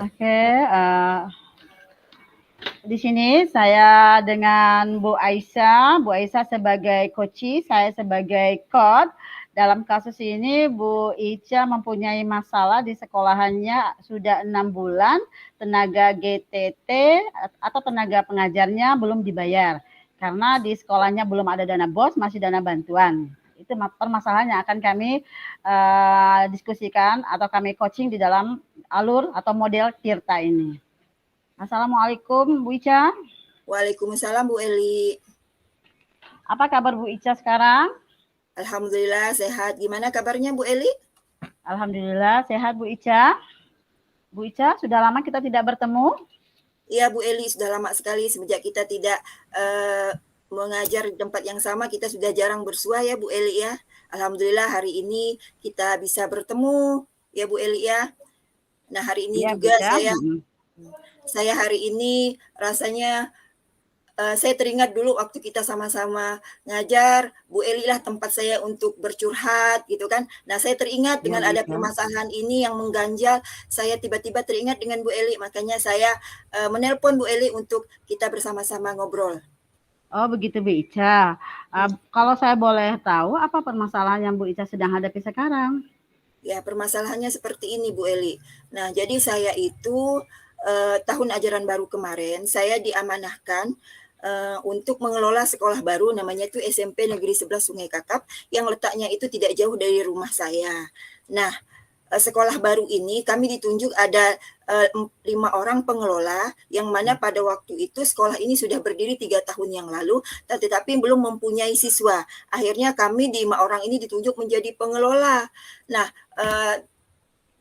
Oke, di sini saya dengan Bu Aisyah. Bu Aisyah sebagai coach, saya sebagai coach. Dalam kasus ini Bu Ica mempunyai masalah di sekolahannya sudah 6 bulan, tenaga GTT atau tenaga pengajarnya belum dibayar. Karena di sekolahnya belum ada dana BOS, masih dana bantuan. Itu permasalahannya akan kami diskusikan atau kami coaching di dalam alur atau model Tirta ini. Assalamualaikum Bu Ica. Waalaikumsalam Bu Eli. Apa kabar Bu Ica sekarang? Alhamdulillah sehat. Gimana kabarnya Bu Eli? Alhamdulillah sehat Bu Ica. Bu Ica, sudah lama kita tidak bertemu? Iya Bu Eli, sudah lama sekali semenjak kita tidak mengajar di tempat yang sama, kita sudah jarang bersua ya Bu Eli ya. Alhamdulillah hari ini kita bisa bertemu ya Bu Eli ya. Nah hari ini Ya, juga Bu Ica. saya hari ini rasanya saya teringat dulu waktu kita sama-sama ngajar, Bu Eli lah tempat saya untuk bercurhat gitu kan. Nah saya teringat dengan ada permasalahan ini yang mengganjal, saya tiba-tiba teringat dengan Bu Eli, makanya saya menelpon Bu Eli untuk kita bersama-sama ngobrol. Oh begitu Bu Ica. Kalau saya boleh tahu, apa permasalahan yang Bu Ica sedang hadapi sekarang? Ya permasalahannya seperti ini Bu Eli. Nah jadi saya itu tahun ajaran baru kemarin, saya diamanahkan untuk mengelola sekolah baru namanya itu SMP Negeri 11 Sungai Kakap yang letaknya itu tidak jauh dari rumah saya. Nah, sekolah baru ini kami ditunjuk ada 5 orang pengelola yang mana pada waktu itu sekolah ini sudah berdiri 3 tahun yang lalu tetapi belum mempunyai siswa. Akhirnya kami 5 orang ini ditunjuk menjadi pengelola. Nah,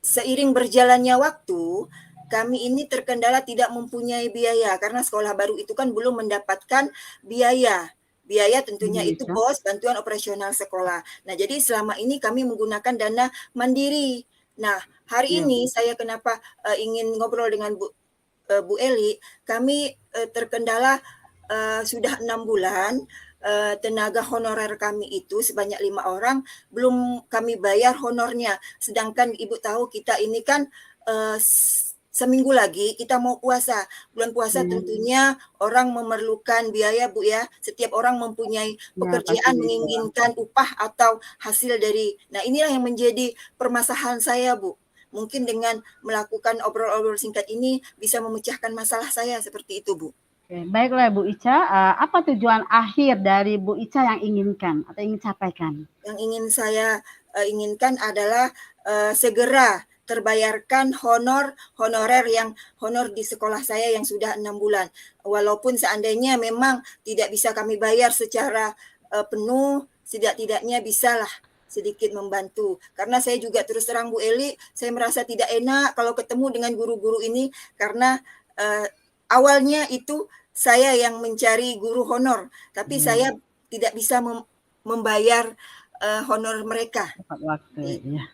seiring berjalannya waktu kami ini terkendala tidak mempunyai biaya karena sekolah baru itu kan belum mendapatkan biaya. Biaya tentunya itu BOS, bantuan operasional sekolah. Nah, jadi selama ini kami menggunakan dana mandiri. Nah, hari ini saya kenapa ingin ngobrol dengan Bu Eli, kami terkendala sudah 6 bulan tenaga honorer kami itu sebanyak 5 orang belum kami bayar honornya. Sedangkan Ibu tahu kita ini kan seminggu lagi kita mau puasa. Bulan puasa tentunya orang memerlukan biaya Bu ya. Setiap orang mempunyai pekerjaan menginginkan upah atau hasil dari. Nah, inilah yang menjadi permasalahan saya Bu. Mungkin dengan melakukan obrol-obrol singkat ini bisa memecahkan masalah saya seperti itu Bu. Oke, baiklah Bu Ica, apa tujuan akhir dari Bu Ica yang inginkan atau ingin sampaikan? Yang ingin saya inginkan adalah segera terbayarkan honorer yang honor di sekolah saya yang sudah 6 bulan. Walaupun seandainya memang tidak bisa kami bayar secara penuh, tidak-tidaknya bisalah sedikit membantu. Karena saya juga terus terang Bu Eli, saya merasa tidak enak kalau ketemu dengan guru-guru ini karena awalnya itu saya yang mencari guru honor, tapi saya tidak bisa membayar honor mereka. Tepat waktu, ya.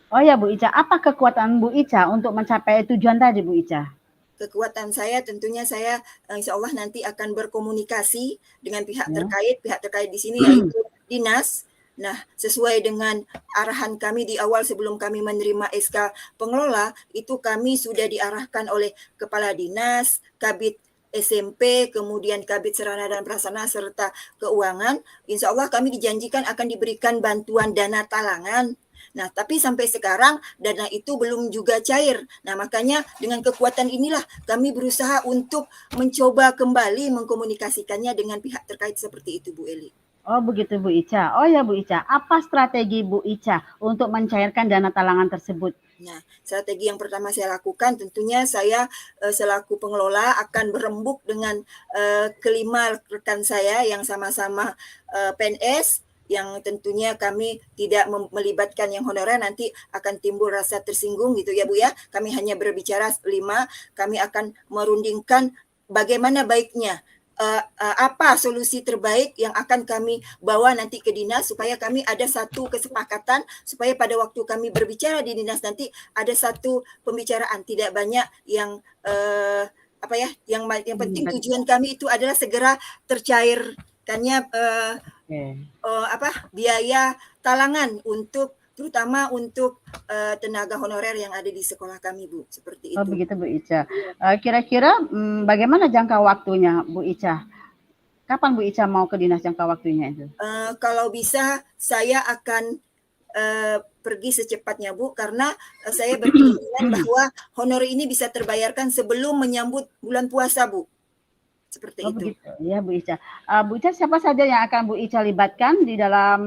Oh ya Bu Ica, apa kekuatan Bu Ica untuk mencapai tujuan tadi Bu Ica? Kekuatan saya tentunya saya insya Allah nanti akan berkomunikasi dengan pihak terkait di sini yaitu dinas. Nah, sesuai dengan arahan kami di awal sebelum kami menerima SK pengelola, itu kami sudah diarahkan oleh Kepala Dinas, Kabid SMP, kemudian Kabid Sarana dan Prasarana serta Keuangan. Insya Allah kami dijanjikan akan diberikan bantuan dana talangan. Nah, tapi sampai sekarang dana itu belum juga cair. Nah, makanya dengan kekuatan inilah kami berusaha untuk mencoba kembali mengkomunikasikannya dengan pihak terkait seperti itu Bu Eli. Oh begitu Bu Ica. Oh ya Bu Ica, apa strategi Bu Ica untuk mencairkan dana talangan tersebut? Nah, strategi yang pertama saya lakukan tentunya saya selaku pengelola akan berembuk dengan kelima rekan saya yang sama-sama PNS yang tentunya kami tidak melibatkan yang honorer, nanti akan timbul rasa tersinggung gitu ya Bu ya. Kami hanya berbicara 5, kami akan merundingkan bagaimana baiknya apa solusi terbaik yang akan kami bawa nanti ke dinas supaya kami ada satu kesepakatan supaya pada waktu kami berbicara di dinas nanti ada satu pembicaraan, tidak banyak yang yang penting tujuan kami itu adalah segera tercairkannya biaya talangan untuk terutama untuk tenaga honorer yang ada di sekolah kami, Bu, seperti Oh itu. begitu Bu Ica. Kira-kira bagaimana jangka waktunya Bu Ica? Kapan Bu Ica mau ke dinas jangka waktunya itu? Kalau bisa saya akan pergi secepatnya, Bu, karena saya berkeinginan bahwa honor ini bisa terbayarkan sebelum menyambut bulan puasa, Bu. Seperti Oh itu. begitu, ya Bu Ica. Bu Ica, siapa saja yang akan Bu Ica libatkan di dalam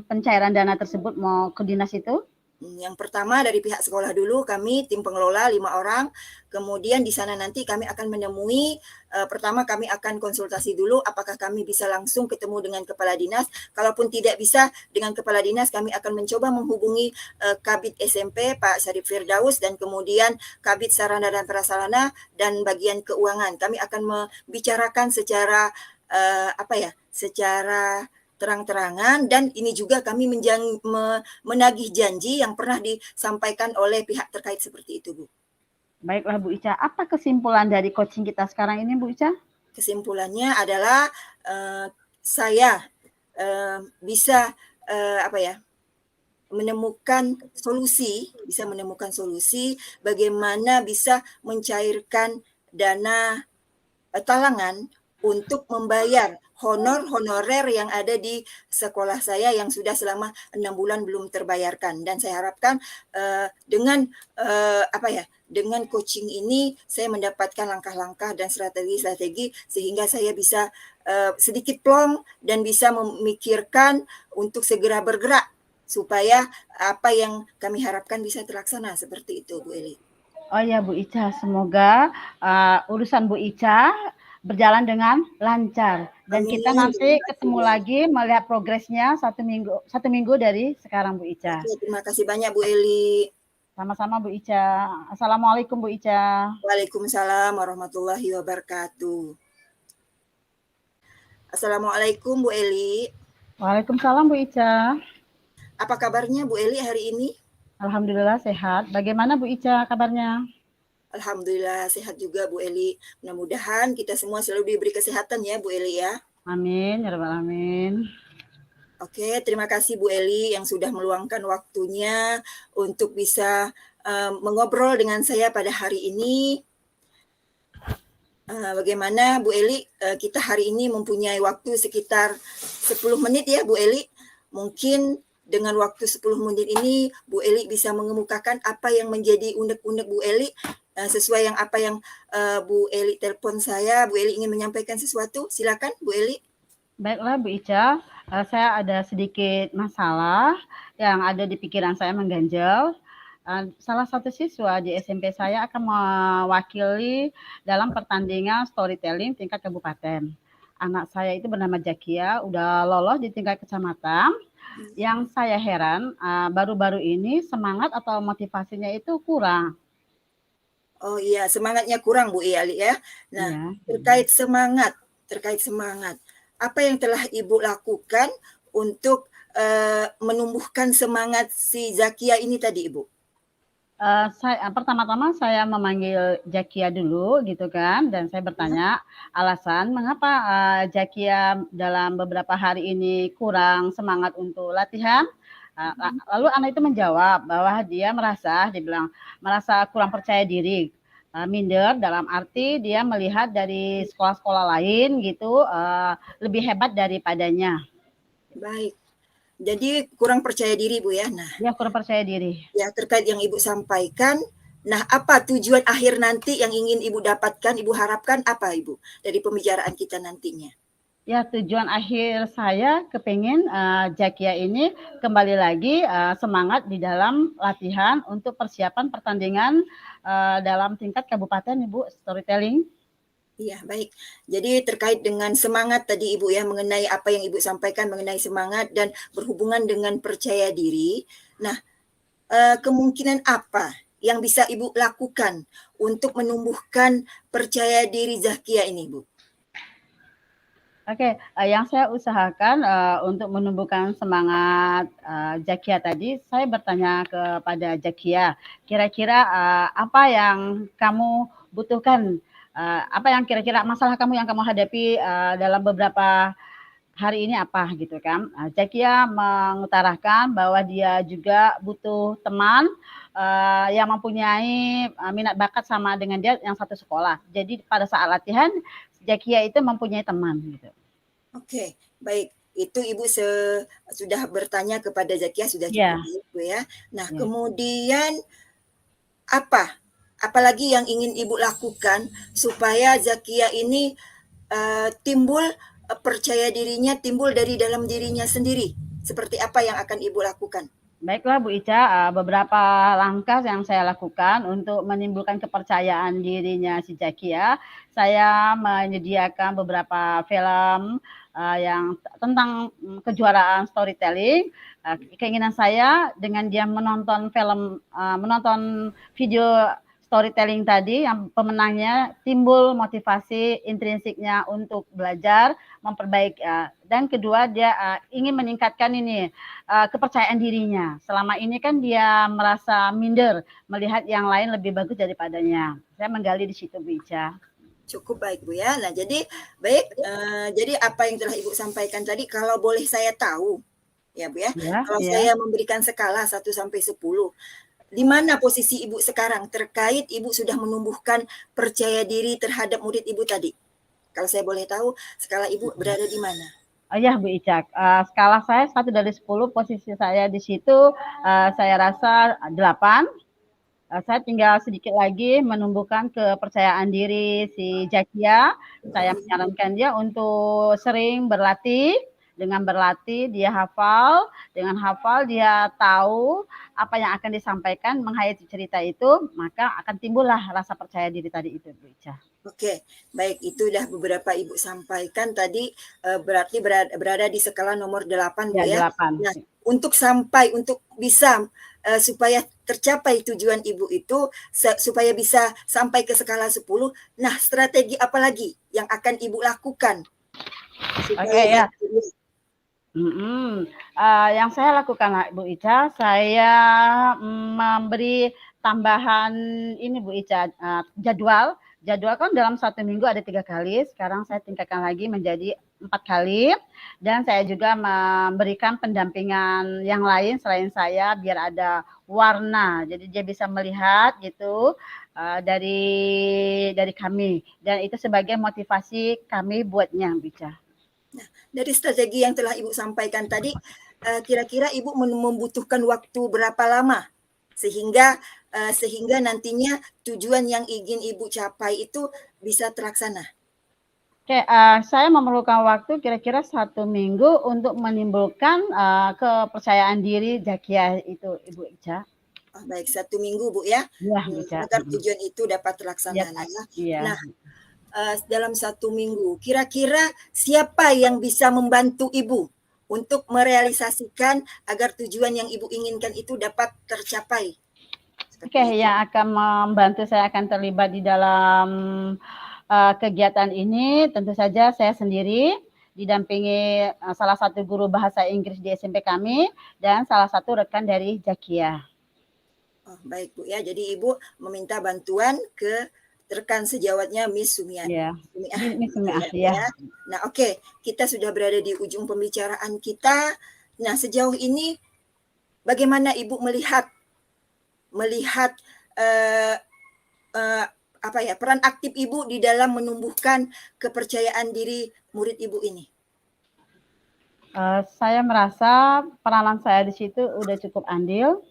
pencairan dana tersebut mau ke dinas itu? Yang pertama dari pihak sekolah dulu, kami tim pengelola 5 orang, kemudian di sana nanti kami akan menemui, pertama kami akan konsultasi dulu apakah kami bisa langsung ketemu dengan kepala dinas, kalaupun tidak bisa dengan kepala dinas kami akan mencoba menghubungi Kabid SMP Pak Syarif Firdaus dan kemudian Kabid Sarana dan Prasarana dan bagian keuangan. Kami akan membicarakan secara secara terang-terangan, dan ini juga kami menagih janji yang pernah disampaikan oleh pihak terkait seperti itu, Bu. Baiklah Bu Ica, apa kesimpulan dari coaching kita sekarang ini Bu Ica? Kesimpulannya adalah saya bisa bisa menemukan solusi bagaimana bisa mencairkan dana talangan untuk membayar honorer yang ada di sekolah saya yang sudah selama 6 bulan belum terbayarkan, dan saya harapkan dengan dengan coaching ini saya mendapatkan langkah-langkah dan strategi-strategi sehingga saya bisa sedikit plong dan bisa memikirkan untuk segera bergerak supaya apa yang kami harapkan bisa terlaksana, seperti itu, Bu Eli. Oh ya Bu Ica, semoga urusan Bu Ica berjalan dengan lancar dan Amin. kita nanti ketemu lagi melihat progresnya satu minggu dari sekarang Bu Ica. Oke, terima kasih banyak Bu Eli. Sama-sama Bu Ica. Assalamualaikum Bu Ica. Waalaikumsalam warahmatullahi wabarakatuh. Assalamualaikum Bu Eli. Waalaikumsalam Bu Ica. Apa kabarnya Bu Eli hari ini? Alhamdulillah sehat. Bagaimana Bu Ica kabarnya? Alhamdulillah sehat juga Bu Eli. Mudah-mudahan kita semua selalu diberi kesehatan ya Bu Eli ya. Amin, ya rabbal alamin. Oke, terima kasih Bu Eli yang sudah meluangkan waktunya untuk bisa mengobrol dengan saya pada hari ini. Bagaimana Bu Eli, kita hari ini mempunyai waktu sekitar 10 menit ya Bu Eli. Mungkin dengan waktu 10 menit ini Bu Eli bisa mengemukakan apa yang menjadi unek-unek Bu Eli sesuai yang apa yang Bu Eli telepon saya. Bu Eli ingin menyampaikan sesuatu, silakan Bu Eli. Baiklah Bu Ica, saya ada sedikit masalah yang ada di pikiran saya mengganjal. Salah satu siswa di SMP saya akan mewakili dalam pertandingan storytelling tingkat kabupaten. Anak saya itu bernama Jakia, udah lolos di tingkat kecamatan. Yang saya heran, baru-baru ini semangat atau motivasinya itu kurang. Oh iya, semangatnya kurang Bu Eli ya. Nah, Ya. terkait semangat, apa yang telah Ibu lakukan untuk menumbuhkan semangat si Zakia ini tadi, Ibu? Pertama-tama saya memanggil Jakia dulu gitu kan, dan saya bertanya alasan mengapa Jakia dalam beberapa hari ini kurang semangat untuk latihan. Lalu anak itu menjawab bahwa dia merasa kurang percaya diri, minder dalam arti dia melihat dari sekolah-sekolah lain gitu lebih hebat daripadanya. Baik. Jadi kurang percaya diri Bu ya. Nah, Dia kurang percaya diri. ya terkait yang Ibu sampaikan, nah apa tujuan akhir nanti yang ingin Ibu dapatkan, Ibu harapkan apa Ibu dari pembicaraan kita nantinya? Ya, tujuan akhir saya kepengen Jakia ini kembali lagi semangat di dalam latihan untuk persiapan pertandingan dalam tingkat kabupaten, Ibu, storytelling. Iya, baik. Jadi terkait dengan semangat tadi Ibu ya, mengenai apa yang Ibu sampaikan mengenai semangat dan berhubungan dengan percaya diri. Nah, kemungkinan apa yang bisa Ibu lakukan untuk menumbuhkan percaya diri Zakia ini, Bu? Oke, yang saya usahakan untuk menumbuhkan semangat Jakia tadi, saya bertanya kepada Jakia, kira-kira apa yang kamu butuhkan, apa yang kira-kira masalah kamu yang kamu hadapi dalam beberapa hari ini apa gitu kan. Zakia mengutarakan bahwa dia juga butuh teman yang mempunyai minat bakat sama dengan dia yang satu sekolah. Jadi pada saat latihan Zakia itu mempunyai teman gitu. Oke, baik. Itu Ibu sudah bertanya kepada Zakia sudah cukup Iya. Bu ya. Nah, Ya. kemudian apalagi yang ingin Ibu lakukan supaya Zakia ini timbul percaya dirinya timbul dari dalam dirinya sendiri? Seperti apa yang akan Ibu lakukan? Baiklah Bu Ica, beberapa langkah yang saya lakukan untuk menimbulkan kepercayaan dirinya si Zakia. Saya menyediakan beberapa film yang tentang kejuaraan storytelling. Keinginan saya dengan dia menonton menonton video storytelling tadi yang pemenangnya timbul motivasi intrinsiknya untuk belajar, memperbaiki. Dan kedua dia ingin meningkatkan ini kepercayaan dirinya. Selama ini kan dia merasa minder melihat yang lain lebih bagus daripadanya. Saya menggali di situ Bu Ica. Cukup baik Bu ya. Nah jadi baik, jadi apa yang telah Ibu sampaikan tadi kalau boleh saya tahu ya Bu ya, Ya, kalau ya. saya memberikan skala 1 sampai 10, di mana posisi Ibu sekarang terkait Ibu sudah menumbuhkan percaya diri terhadap murid Ibu tadi? Kalau saya boleh tahu skala Ibu berada di mana? Oh ya Bu Ica, skala saya 1 dari 10, posisi saya di situ saya rasa 8. Saya tinggal sedikit lagi menumbuhkan kepercayaan diri si Zakia. Saya menyarankan dia untuk sering berlatih. Dengan berlatih dia hafal, dengan hafal dia tahu apa yang akan disampaikan, menghayati cerita itu, maka akan timbullah rasa percaya diri tadi itu, Bu Ica. Oke, baik itu dah beberapa Ibu sampaikan tadi, berarti berada di skala nomor 8 Bu Ya, ya. 8. Nah, untuk bisa supaya tercapai tujuan Ibu itu, supaya bisa sampai ke skala 10, nah strategi apa lagi yang akan Ibu lakukan supaya Oke ya. Yang saya lakukan Bu Ica, saya memberi tambahan ini Bu Ica, jadwal. Jadwal kan dalam 1 minggu ada 3 kali, sekarang saya tingkatkan lagi menjadi 4 kali. Dan saya juga memberikan pendampingan yang lain selain saya biar ada warna. Jadi dia bisa melihat gitu dari kami. Dan itu sebagai motivasi kami buatnya Bu Ica. Nah, dari strategi yang telah Ibu sampaikan tadi, kira-kira Ibu membutuhkan waktu berapa lama sehingga nantinya tujuan yang ingin Ibu capai itu bisa terlaksana? Oke, saya memerlukan waktu kira-kira 1 minggu untuk menimbulkan kepercayaan diri Zakia itu, Ibu Ica. Oh, baik, 1 minggu Bu ya, Iya, Bu Ica. agar tujuan itu dapat Iya, terlaksana ya. iya. Nah, dalam 1 minggu, kira-kira siapa yang bisa membantu Ibu untuk merealisasikan agar tujuan yang Ibu inginkan itu dapat tercapai? Oke, yang akan membantu saya akan terlibat di dalam kegiatan ini tentu saja saya sendiri, didampingi salah satu guru bahasa Inggris di SMP kami, dan salah satu rekan dari Zakia. Oh, baik Bu ya, jadi Ibu meminta bantuan ke rekan sejawatnya Miss Sumiah. Iya, Miss Sumiah, Ya. ya. Nah, oke, kita sudah berada di ujung pembicaraan kita. Nah, sejauh ini bagaimana Ibu melihat peran aktif Ibu di dalam menumbuhkan kepercayaan diri murid Ibu ini? Saya merasa peranan saya di situ udah cukup andil.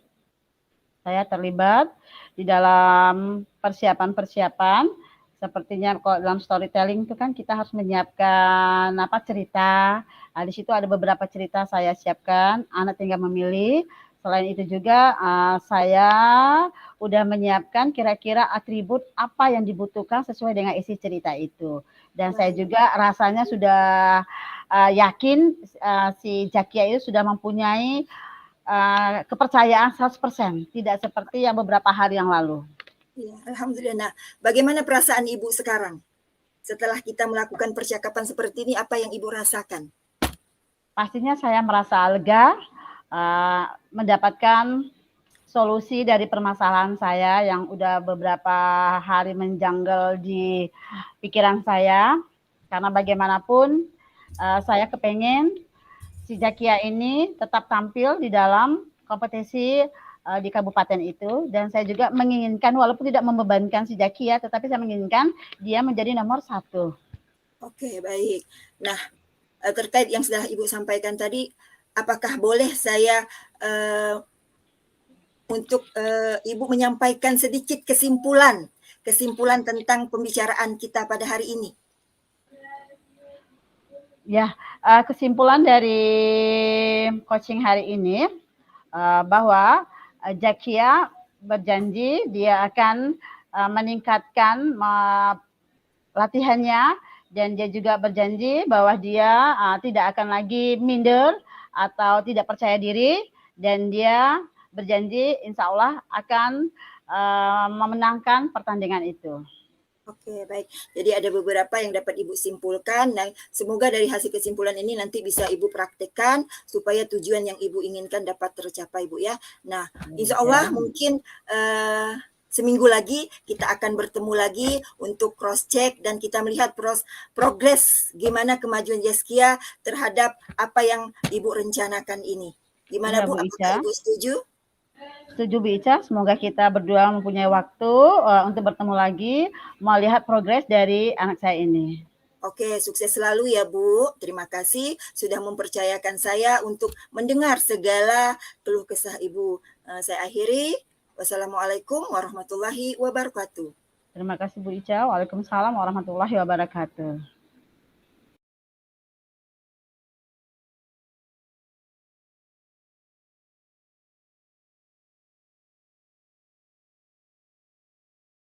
Saya terlibat di dalam persiapan-persiapan. Sepertinya kalau dalam storytelling itu kan kita harus menyiapkan cerita. Di situ ada beberapa cerita saya siapkan, anak tinggal memilih. Selain itu juga saya udah menyiapkan kira-kira atribut apa yang dibutuhkan sesuai dengan isi cerita itu. Dan saya juga rasanya sudah yakin si Zakia itu sudah mempunyai kepercayaan 100%, tidak seperti yang beberapa hari yang lalu. Ya, alhamdulillah. Nah, bagaimana perasaan Ibu sekarang? Setelah kita melakukan percakapan seperti ini, apa yang Ibu rasakan? Pastinya saya merasa lega, mendapatkan solusi dari permasalahan saya yang udah beberapa hari menjanggal di pikiran saya. Karena bagaimanapun saya kepengen si Zakia ini tetap tampil di dalam kompetisi di kabupaten itu, dan saya juga menginginkan walaupun tidak membebankan si Zakia, tetapi saya menginginkan dia menjadi nomor 1. Oke, baik. Nah, terkait yang sudah Ibu sampaikan tadi, apakah boleh saya untuk Ibu menyampaikan sedikit kesimpulan tentang pembicaraan kita pada hari ini? Ya, kesimpulan dari coaching hari ini bahwa Zakia berjanji dia akan meningkatkan latihannya, dan dia juga berjanji bahwa dia tidak akan lagi minder atau tidak percaya diri, dan dia berjanji insya Allah akan memenangkan pertandingan itu. Oke, baik. Jadi ada beberapa yang dapat Ibu simpulkan. Nah, semoga dari hasil kesimpulan ini nanti bisa Ibu praktekkan supaya tujuan yang Ibu inginkan dapat tercapai, Bu ya. Nah, insya Allah mungkin seminggu lagi kita akan bertemu lagi untuk cross check dan kita melihat progres gimana kemajuan Zaskia terhadap apa yang Ibu rencanakan ini. Gimana Ya, Bu? Bu Apakah Ica. Ibu setuju? Setuju Bu Ica, semoga kita berdua mempunyai waktu untuk bertemu lagi, melihat progres dari anak saya ini. Oke, sukses selalu ya Bu. Terima kasih sudah mempercayakan saya untuk mendengar segala keluh kesah Ibu. Saya akhiri. Wassalamualaikum warahmatullahi wabarakatuh. Terima kasih Bu Ica. Waalaikumsalam warahmatullahi wabarakatuh.